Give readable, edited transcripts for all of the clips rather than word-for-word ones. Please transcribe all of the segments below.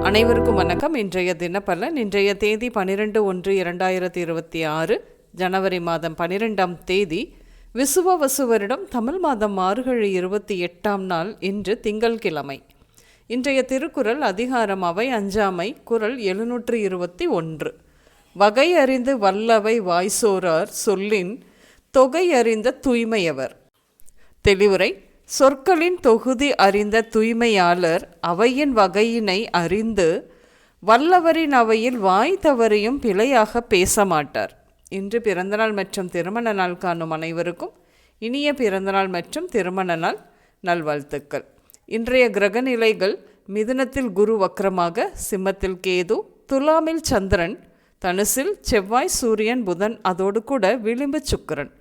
அனைவருக்கும் வணக்கம். இன்றைய தினப்பலன். இன்றைய தேதி 12/1/2026 ஜனவரி மாதம் 12ஆம் தேதி விசுவவசு வருடம் தமிழ் மாதம் மார்கழி 28ஆம் நாள். இன்று திங்கள்கிழமை. இன்றைய திருக்குறள் அதிகாரம் அவை அஞ்சாமை. குறள் 721. வகை அறிந்து வல்லவை வாய்சோரார் சொல்லின் தொகை அறிந்த தூய்மையவர். தெளிவுரை. சொற்களின் தொகுதி அறிந்த தூய்மையாளர் அவையின் வகையினை அறிந்து வல்லவரின் அவையில் வாய் தவறியும் பிழையாக பேச மாட்டார். இன்று பிறந்தநாள் மற்றும் திருமண நாள் காணும் அனைவருக்கும் இனிய பிறந்தநாள் மற்றும் திருமண நாள் நல்வாழ்த்துக்கள். இன்றைய கிரக நிலைகள்: மிதுனத்தில் குரு வக்ரமாக, சிம்மத்தில் கேது, துலாமில் சந்திரன், தனுசில் செவ்வாய், சூரியன், புதன், அதோடு கூட விளிம்பு சுக்கிரன்,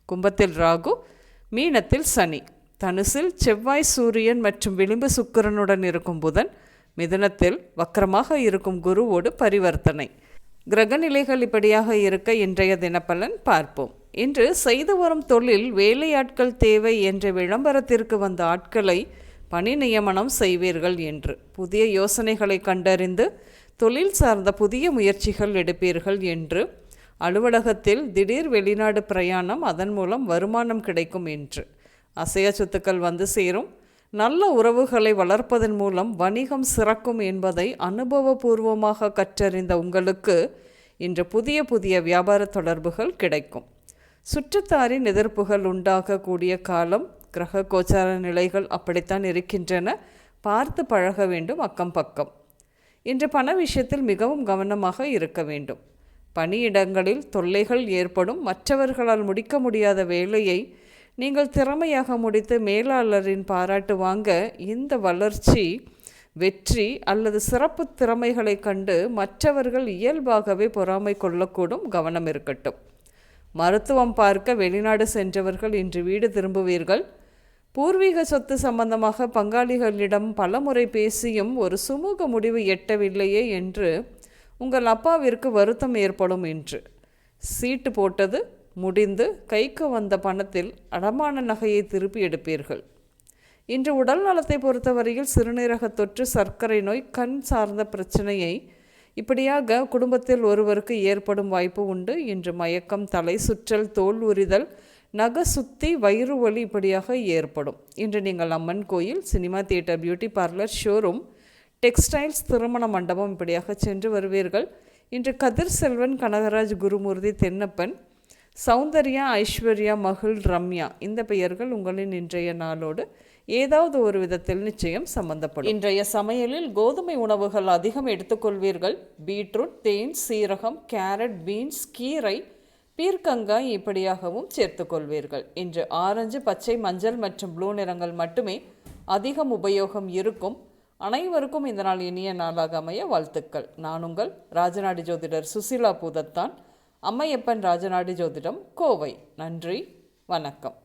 கும்பத்தில் ராகு, மீனத்தில் சனி. தனுசில் செவ்வாய், சூரியன் மற்றும் விளிம்பு சுக்கிரனுடன் இருக்கும் புதன், மிதுனத்தில் வக்கரமாக இருக்கும் குருவோடு பரிவர்த்தனை. கிரகநிலைகள் இப்படியாக இருக்க இன்றைய தினப்பலன் பார்ப்போம். இன்று செய்து வரும் தொழில் வேலையாட்கள் தேவை என்ற விளம்பரத்திற்கு வந்த ஆட்களை பணி நியமனம் செய்வீர்கள் என்று புதிய யோசனைகளை கண்டறிந்து தொழில் சார்ந்த புதிய முயற்சிகள் எடுப்பீர்கள் என்று. அலுவலகத்தில் திடீர் வெளிநாடு பிரயாணம், அதன் மூலம் வருமானம் கிடைக்கும் என்று. அசைய சொத்துக்கள் வந்து சேரும். நல்ல உறவுகளை வளர்ப்பதன் மூலம் வணிகம் சிறக்கும் என்பதை அனுபவபூர்வமாக கற்றறிந்த உங்களுக்கு இன்று புதிய புதிய வியாபார தொடர்புகள் கிடைக்கும். சுற்றத்தாரின் எதிர்ப்புகள் உண்டாகக்கூடிய காலம். கிரக கோச்சார நிலைகள் அப்படித்தான் இருக்கின்றன. பார்த்து பழக வேண்டும் அக்கம் பக்கம். இன்று பண விஷயத்தில் மிகவும் கவனமாக இருக்க வேண்டும். பணியிடங்களில் தொல்லைகள் ஏற்படும். மற்றவர்களால் முடிக்க முடியாத வேலையை நீங்கள் திறமையாக முடித்து மேலாளரின் பாராட்டு வாங்க. இந்த வளர்ச்சி, வெற்றி அல்லது சிறப்பு திறமைகளை கண்டு மற்றவர்கள் இயல்பாகவே பொறாமை கொள்ளக்கூடும். கவனம் இருக்கட்டும். மருத்துவம் பார்க்க வெளிநாடு சென்றவர்கள் இன்று வீடு திரும்புவீர்கள். பூர்வீக சொத்து சம்பந்தமாக பங்காளிகளிடம் பலமுறை பேசியும் ஒரு சுமூக முடிவு எட்டவில்லையே என்று உங்கள் அப்பாவிற்கு வருத்தம் ஏற்படும் என்று. சீட்டு போட்டது முடிந்து கைக்கு வந்த பணத்தில் அடமான நகையை திருப்பி எடுப்பீர்கள். இன்று உடல் நலத்தை பொறுத்தவரையில் சிறுநீரக தொற்று, சர்க்கரை நோய், கண் சார்ந்த பிரச்சனையை இப்படியாக குடும்பத்தில் ஒருவருக்கு ஏற்படும் வாய்ப்பு உண்டு. இன்று மயக்கம், தலை சுற்றல், தோல் உரிதல், நகை சுத்தி, வயிறு வலி இப்படியாக ஏற்படும். இன்று நீங்கள் அம்மன் கோயில், cinema theatre, beauty parlour, showroom, textiles, திருமண மண்டபம் இப்படியாக சென்று வருவீர்கள். இன்று கதிர் செல்வன், கனகராஜ், குருமூர்த்தி, தென்னப்பன், சௌந்தர்யா, ஐஸ்வர்யா, மகள், ரம்யா இந்த பெயர்கள் உங்களின் இன்றைய நாளோடு ஏதாவது ஒரு விதத்தில் நிச்சயம் சம்பந்தப்படும். இன்றைய சமையலில் கோதுமை உணவுகள் அதிகம் எடுத்துக்கொள்வீர்கள். பீட்ரூட், தேன், சீரகம், கேரட், பீன்ஸ், கீரை, பீர்க்கங்காய் இப்படியாகவும் சேர்த்துக்கொள்வீர்கள். இன்று ஆரஞ்சு, பச்சை, மஞ்சள் மற்றும் ப்ளூ நிறங்கள் மட்டுமே அதிகம் உபயோகம் இருக்கும். அனைவருக்கும் இந்த நாள் இனிய நாளாக அமைய வாழ்த்துக்கள். நான் உங்கள் ராஜநாடி ஜோதிடர் சுசிலா பூதத்தான், அம்மையப்பன் ராஜநாடி ஜோதிடம், கோவை. நன்றி, வணக்கம்.